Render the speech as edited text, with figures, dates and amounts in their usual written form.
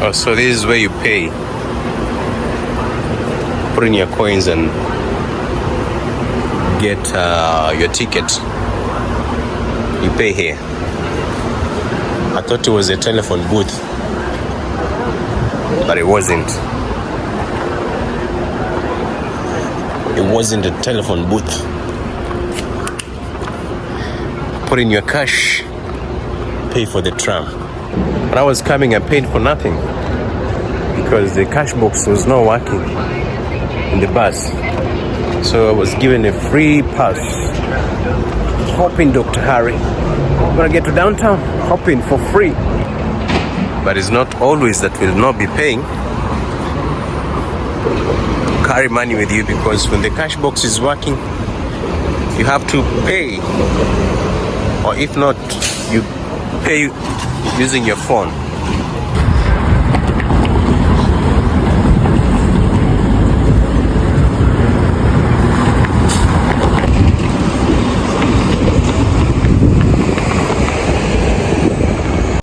Oh, so this is where you pay. Put in your coins and get your ticket. You pay here. I thought it was a telephone booth, but it wasn't. It wasn't a telephone booth. Put in your cash, pay for the tram. When I was coming, I paid for nothing because the cash box was not working in the bus. So I was given a free pass. Hop in, Dr. Harry. I'm gonna get to downtown, hop in for free. But it's not always that we'll not be paying. Carry money with you, because when the cash box is working, you have to pay. Or if not, you pay using your phone.